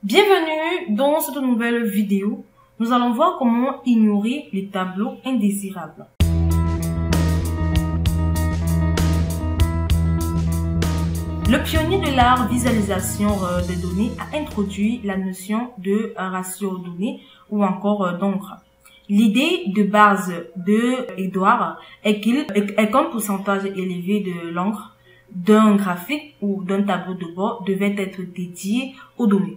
Bienvenue dans cette nouvelle vidéo. Nous allons voir comment ignorer les tableaux indésirables. Le pionnier de l'art visualisation des données a introduit la notion de ratio données ou encore d'encre. L'idée de base de Edward est qu'un pourcentage élevé de l'encre d'un graphique ou d'un tableau de bord devait être dédié aux données.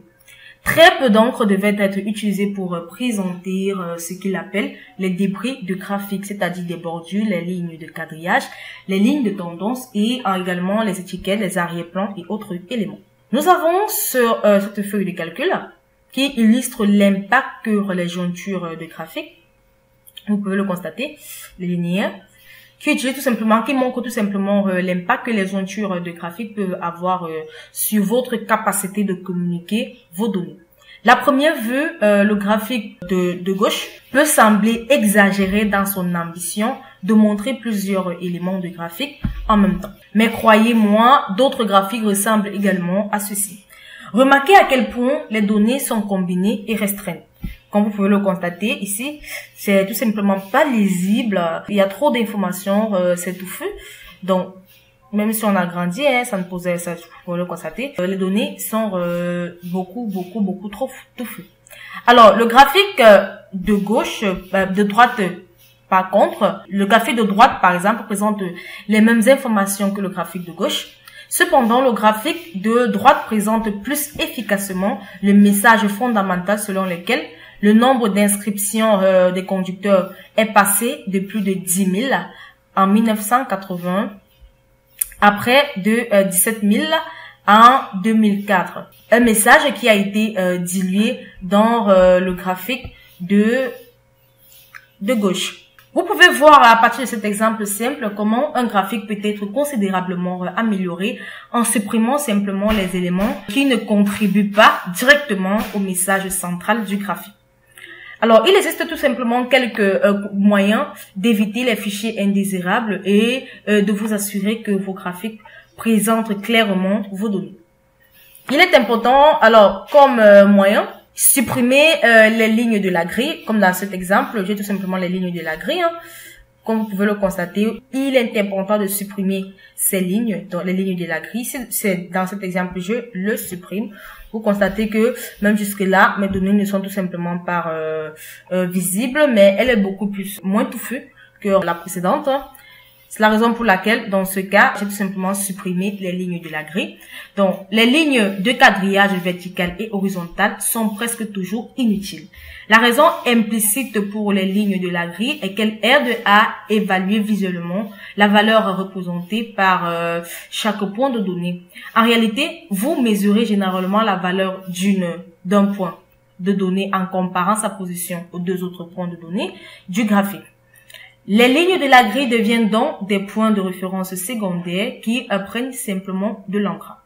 Très peu d'encre devait être utilisée pour présenter ce qu'il appelle les débris de graphique, c'est-à-dire des bordures, les lignes de quadrillage, les lignes de tendance et également les étiquettes, les arrière-plans et autres éléments. Nous avons sur cette feuille de calcul qui illustre l'impact que les jointures de graphique, vous pouvez le constater, les linéaires, qui montre tout simplement l'impact que les jointures de graphique peuvent avoir sur votre capacité de communiquer vos données. La première vue, le graphique de gauche peut sembler exagéré dans son ambition de montrer plusieurs éléments de graphique en même temps. Mais croyez-moi, d'autres graphiques ressemblent également à ceci. Remarquez à quel point les données sont combinées et restreintes. Comme vous pouvez le constater ici, c'est tout simplement pas lisible. Il y a trop d'informations, c'est touffu. Donc, même si on a grandi, ça ne posait ça, vous pouvez le constater. Les données sont beaucoup trop touffues. Alors, le graphique de gauche, de droite, par contre, le graphique de droite, par exemple, présente les mêmes informations que le graphique de gauche. Cependant, le graphique de droite présente plus efficacement le message fondamental selon lequel le nombre d'inscriptions des conducteurs est passé de plus de 10 000 en 1980 après de 17 000 en 2004. Un message qui a été dilué dans le graphique de gauche. Vous pouvez voir à partir de cet exemple simple comment un graphique peut être considérablement amélioré en supprimant simplement les éléments qui ne contribuent pas directement au message central du graphique. Alors, il existe tout simplement quelques moyens d'éviter les fichiers indésirables et de vous assurer que vos graphiques présentent clairement vos données. Il est important, alors, comme moyen, supprimer les lignes de la grille. Comme dans cet exemple, j'ai tout simplement les lignes de la grille. Comme vous pouvez le constater, il est important de supprimer ces lignes, donc les lignes de la grille. C'est dans cet exemple, je le supprime. Vous constatez que même jusque-là, mes données ne sont tout simplement pas visibles, mais elle est moins touffue que la précédente. C'est la raison pour laquelle, dans ce cas, j'ai tout simplement supprimé les lignes de la grille. Donc, les lignes de quadrillage vertical et horizontal sont presque toujours inutiles. La raison implicite pour les lignes de la grille est qu'elles aident à évaluer visuellement la valeur représentée par chaque point de données. En réalité, vous mesurez généralement la valeur d'un point de données en comparant sa position aux deux autres points de données du graphique. Les lignes de la grille deviennent donc des points de référence secondaires qui prennent simplement de l'encre.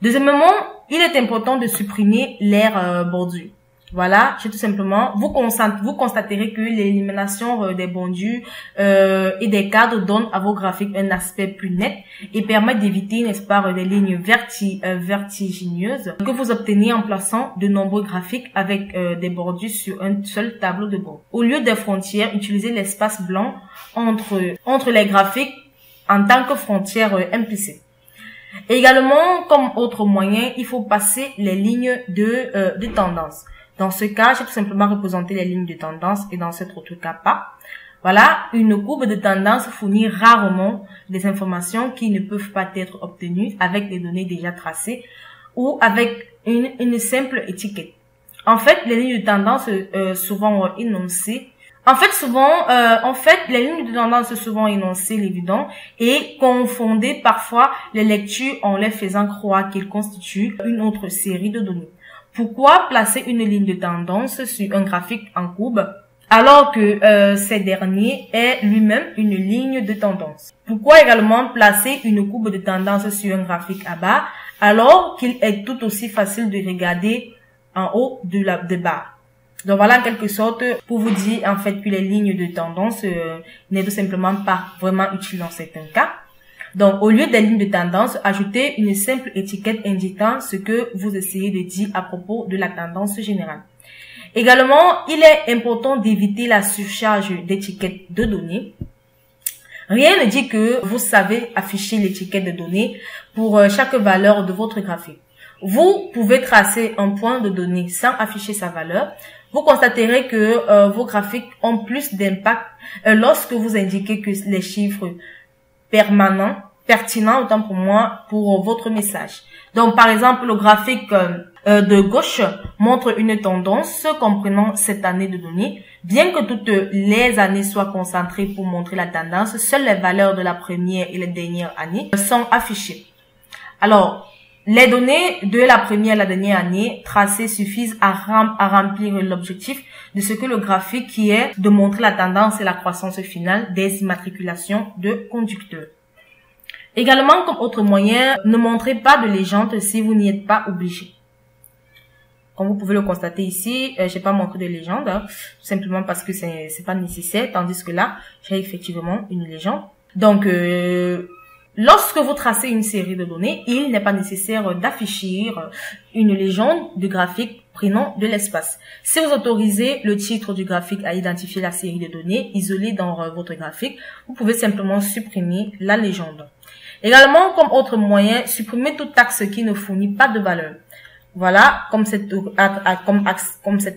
Deuxièmement, il est important de supprimer l'aire bordure. Voilà, c'est tout simplement, vous constaterez que l'élimination des bordures et des cadres donne à vos graphiques un aspect plus net et permet d'éviter, n'est-ce pas, des lignes vertigineuses que vous obtenez en plaçant de nombreux graphiques avec des bordures sur un seul tableau de bord. Au lieu des frontières, utilisez l'espace blanc entre les graphiques en tant que frontière implicite. Également, comme autre moyen, il faut passer les lignes de tendance. Dans ce cas, j'ai tout simplement représenté les lignes de tendance et dans cet autre cas pas. Voilà, une courbe de tendance fournit rarement des informations qui ne peuvent pas être obtenues avec des données déjà tracées ou avec une simple étiquette. En fait, les lignes de tendance souvent énoncées. Les lignes de tendance souvent énoncées, l'évident, et confondées parfois les lectures en les faisant croire qu'ils constituent une autre série de données. Pourquoi placer une ligne de tendance sur un graphique en courbe alors que ces derniers est lui-même une ligne de tendance? Pourquoi également placer une courbe de tendance sur un graphique à bas alors qu'il est tout aussi facile de regarder en haut de barre? Donc voilà en quelque sorte pour vous dire en fait que les lignes de tendance n'est tout simplement pas vraiment utiles dans certains cas. Donc, au lieu des lignes de tendance, ajoutez une simple étiquette indiquant ce que vous essayez de dire à propos de la tendance générale. Également, il est important d'éviter la surcharge d'étiquettes de données. Rien ne dit que vous savez afficher l'étiquette de données pour chaque valeur de votre graphique. Vous pouvez tracer un point de données sans afficher sa valeur. Vous constaterez que vos graphiques ont plus d'impact lorsque vous indiquez que les chiffres pertinents, autant pour moi, pour votre message. Donc, par exemple, le graphique de gauche montre une tendance comprenant cette année de données. Bien que toutes les années soient concentrées pour montrer la tendance, seules les valeurs de la première et la dernière année sont affichées. Alors, les données de la première et la dernière année tracées suffisent à remplir l'objectif de ce que le graphique qui est de montrer la tendance et la croissance finale des immatriculations de conducteurs. Également, comme autre moyen, ne montrez pas de légende si vous n'y êtes pas obligé. Comme vous pouvez le constater ici, j'ai pas montré de légende, tout simplement parce que c'est pas nécessaire, tandis que là, j'ai effectivement une légende. Donc, lorsque vous tracez une série de données, il n'est pas nécessaire d'afficher une légende de graphique prenant de l'espace. Si vous autorisez le titre du graphique à identifier la série de données isolée dans votre graphique, vous pouvez simplement supprimer la légende. Également, comme autre moyen, supprimez toute axe qui ne fournit pas de valeur. Voilà, comme cet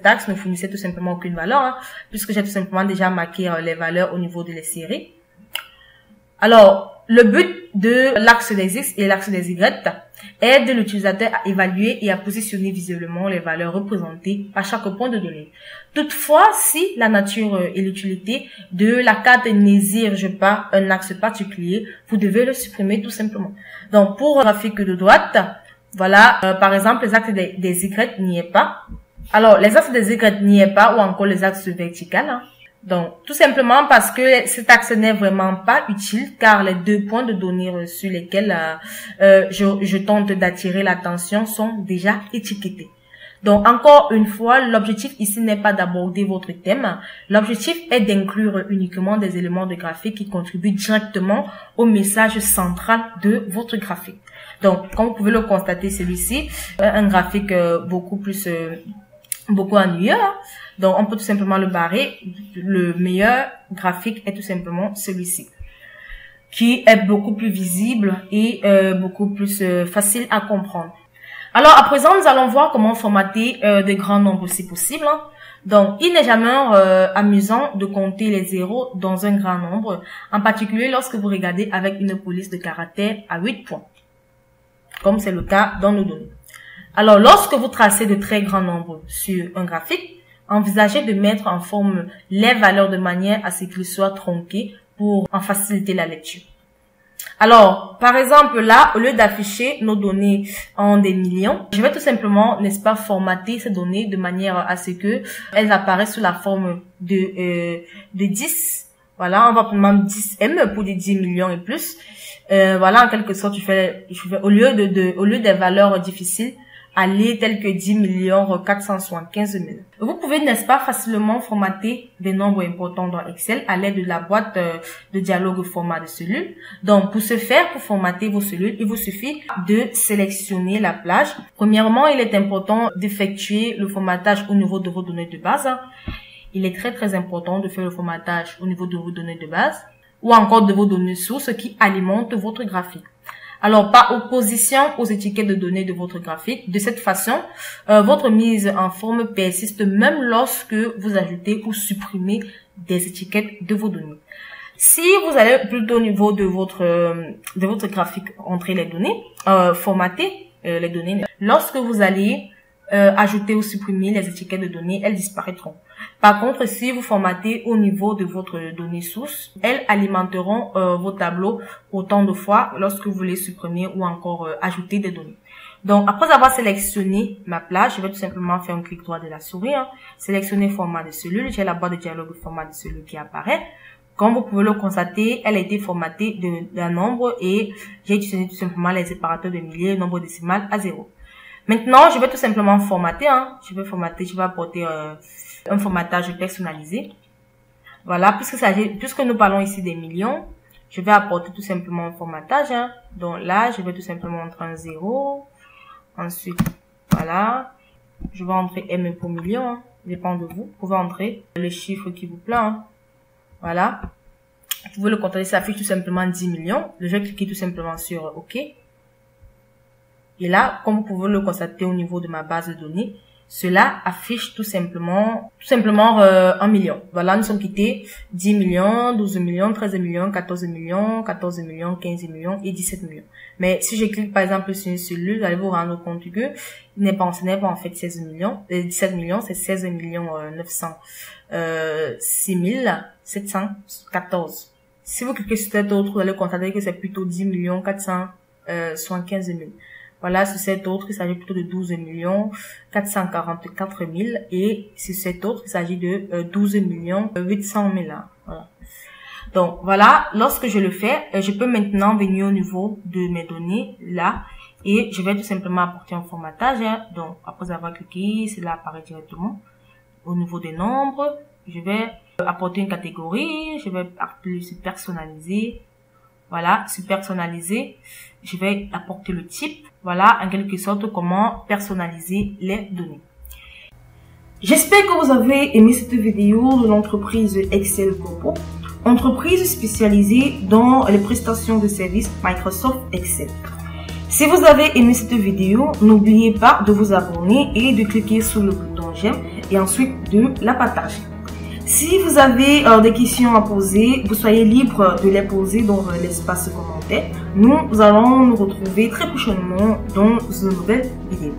axe ne fournissait tout simplement aucune valeur, puisque j'ai tout simplement déjà marqué les valeurs au niveau de les séries. Alors, le but de l'axe des X et l'axe des Y est de l'utilisateur à évaluer et à positionner visiblement les valeurs représentées par chaque point de données. Toutefois, si la nature et l'utilité de la carte n'exigent pas un axe particulier, vous devez le supprimer tout simplement. Donc, pour le graphique de droite, voilà, par exemple, les axes des Y n'y est pas. Alors, les axes des Y n'y est pas ou encore les axes verticaux. Donc, tout simplement parce que cet axe n'est vraiment pas utile car les deux points de données sur lesquels je tente d'attirer l'attention sont déjà étiquetés. Donc, encore une fois, l'objectif ici n'est pas d'aborder votre thème. L'objectif est d'inclure uniquement des éléments de graphique qui contribuent directement au message central de votre graphique. Donc, comme vous pouvez le constater, celui-ci, un graphique beaucoup ennuyeux. Donc, on peut tout simplement le barrer. Le meilleur graphique est tout simplement celui-ci, qui est beaucoup plus visible et beaucoup plus facile à comprendre. Alors, à présent, nous allons voir comment formater des grands nombres si possible. Donc, il n'est jamais amusant de compter les zéros dans un grand nombre, en particulier lorsque vous regardez avec une police de caractères à 8 points, comme c'est le cas dans nos données. Alors, lorsque vous tracez de très grands nombres sur un graphique, envisagez de mettre en forme les valeurs de manière à ce qu'ils soient tronqués pour en faciliter la lecture. Alors, par exemple, là, au lieu d'afficher nos données en des millions, je vais tout simplement, n'est-ce pas, formater ces données de manière à ce que elles apparaissent sous la forme de 10. Voilà, on va prendre 10M pour des 10 millions et plus. Voilà, en quelque sorte, je fais au lieu des valeurs difficiles, aller telles que 10 millions 475 000. Vous pouvez, n'est-ce pas, facilement formater des nombres importants dans Excel à l'aide de la boîte de dialogue format de cellules. Donc, pour ce faire, pour formater vos cellules, il vous suffit de sélectionner la plage. Premièrement, il est important d'effectuer le formatage au niveau de vos données de base. Il est très important de faire le formatage au niveau de vos données de base ou encore de vos données sources qui alimentent votre graphique. Alors, par opposition aux étiquettes de données de votre graphique, de cette façon, votre mise en forme persiste même lorsque vous ajoutez ou supprimez des étiquettes de vos données. Si vous allez plutôt au niveau de votre graphique, entrer les données, formater les données, lorsque vous allez ajouter ou supprimer les étiquettes de données, elles disparaîtront. Par contre, si vous formatez au niveau de votre donnée source, elles alimenteront vos tableaux autant de fois lorsque vous les supprimez ou encore ajouter des données. Donc, après avoir sélectionné ma plage, je vais tout simplement faire un clic droit de la souris, sélectionner format de cellule. J'ai la boîte de dialogue format de cellule qui apparaît. Comme vous pouvez le constater, elle a été formatée d'un nombre et j'ai utilisé tout simplement les séparateurs de milliers, nombre décimal à 0. Maintenant, je vais tout simplement formater. Je vais apporter un formatage personnalisé. Voilà, puisque nous parlons ici des millions, je vais apporter tout simplement un formatage. Hein. Donc là, je vais tout simplement entrer un 0. Ensuite, voilà. Je vais entrer M pour million. Hein. Dépend de vous. Vous pouvez entrer le chiffre qui vous plaît. Hein. Voilà. Vous pouvez le contrôler, ça affiche tout simplement 10 millions. Je vais cliquer tout simplement sur OK. Et là, comme vous pouvez le constater au niveau de ma base de données, cela affiche tout simplement 1 million. Voilà, nous sommes quittés 10 millions, 12 millions, 13 millions, 14 millions, 14 millions, 15 millions et 17 millions. Mais si je clique par exemple sur une cellule, vous allez vous rendre compte que ce n'est pas en fait 16 millions, 17 millions, c'est 16 millions 906 714. Si vous cliquez sur cet autre, vous allez constater que c'est plutôt 10 millions 475 000. Voilà, sur cet autre, il s'agit plutôt de 12 millions 444 000 et sur cet autre, il s'agit de 12 millions 800 000. Voilà. Donc, voilà, lorsque je le fais, je peux maintenant venir au niveau de mes données là et je vais tout simplement apporter un formatage. Hein. Donc, après avoir cliqué, cela apparaît directement au niveau des nombres. Je vais apporter une catégorie, je vais appeler sur personnaliser. Voilà, sur personnaliser, je vais apporter le type. Voilà, en quelque sorte, comment personnaliser les données. J'espère que vous avez aimé cette vidéo de l'entreprise Excel Corpo, entreprise spécialisée dans les prestations de services Microsoft Excel. Si vous avez aimé cette vidéo, n'oubliez pas de vous abonner et de cliquer sur le bouton j'aime et ensuite de la partager. Si vous avez des questions à poser, vous soyez libre de les poser dans l'espace commentaire. Nous allons nous retrouver très prochainement dans une nouvelle vidéo.